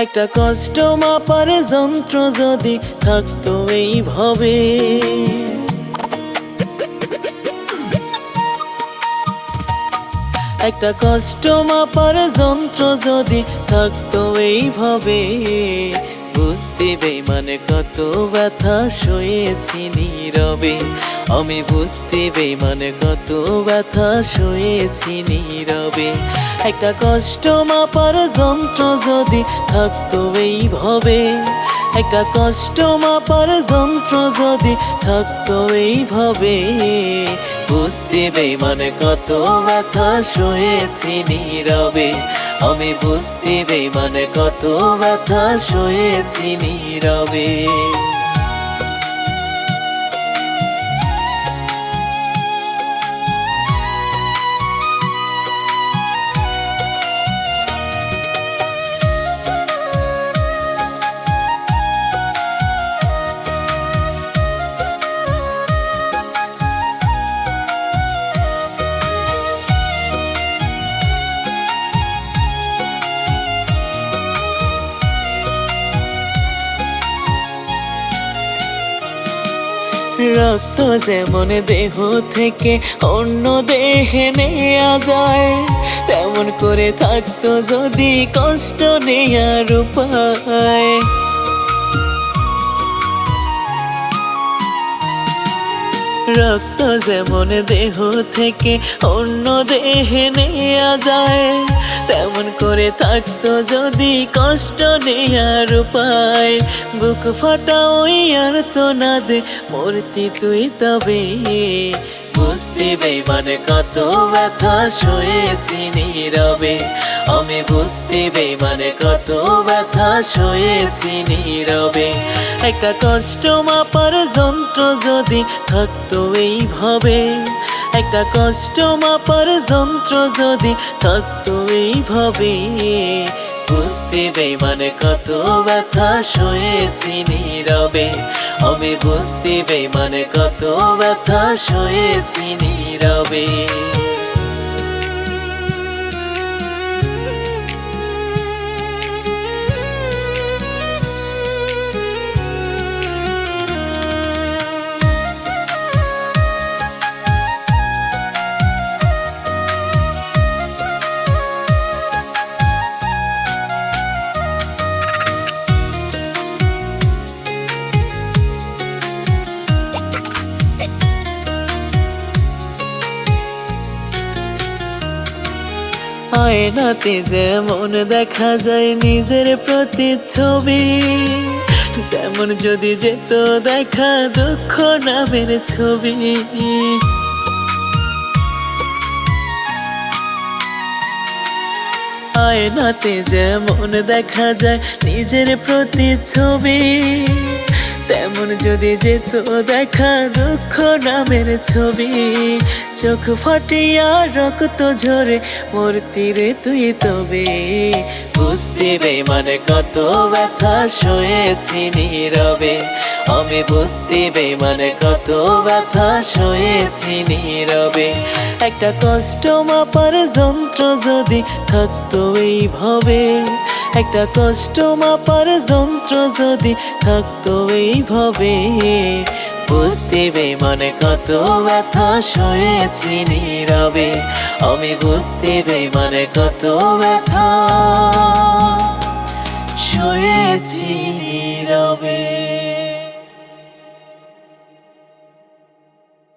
একটা কষ্ট মাপার যন্ত্র যদি থাকতো এইভাবে, একটা কষ্ট মাপার যন্ত্র যদি থাকতো এইভাবে, বুঝতে বেমানে কত ব্যথা সয়েছি নীরবে। আমি বুঝতে বেমানে কত ব্যথা সয়েছি নীরবে। একটা কষ্ট মাপার যন্ত্র যদি থাকতো এইভাবে, একটা কষ্ট মাপার যন্ত্র যদি থাকতো এইভাবে, বুঝতে বেমানে কত ব্যথা সয়েছি নীরবে। আমি বুঝতে বেমানে কত ব্যথা সয়েছি নীরবে। রক্ত যেমন দেহ থেকে অন্য দেহে নেয়া যায়, তেমন করে থাকতো যদি কষ্ট নেয়ার উপায়। রক্ত যেমন দেহ থেকে অন্য দেহে নেয়া যায়, তেমন করে থাকতো যদি কষ্ট নেয়ার উপায়। বুক ফাটা ওই আর তো না দে মূর্তি তুই তবে, বুঝতে বেমানে কত ব্যথা সয়েছি নীরবে। আমি বুঝতে বেমানে কত ব্যথা সয়েছি নীরবে। একটা কষ্ট মাপার যন্ত্র যদি থাকতো এইভাবে, একটা কষ্ট মাপার যন্ত্র যদি থাকতো এইভাবে, বুঝতে বেমানে কত ব্যথা সয়েছি নীরবে। আমি বুঝতে বেমানে কত ব্যথা সয়েছি নীরবে। আয়নাতে যেমন দেখা যায় নিজের প্রতিচ্ছবি, তেমন যদি যেত দেখা দুঃখ নামের ছবি। আয়নাতে যেমন দেখা যায় নিজের প্রতিচ্ছবি, তেমন যদি যেত দেখা দুঃখ নামের ছবি। চোখ ফাটিয়া রক্ত ঝরে মূর্তি রে তুই তবে, বুঝতে বেমানে কত ব্যথা সয়েছি নীরবে। আমি বুঝতে বেমানে কত ব্যথা সয়েছি নীরবে। একটা কষ্ট মাপার যন্ত্র যদি থাকতো এইভাবে, একটা কষ্ট মাপার যন্ত্র যদি থাকতো এইভাবে, বুঝতে বেমানে কত ব্যথা সয়েছি নীরবে। আমি বুঝতে বেমানে কত ব্যথা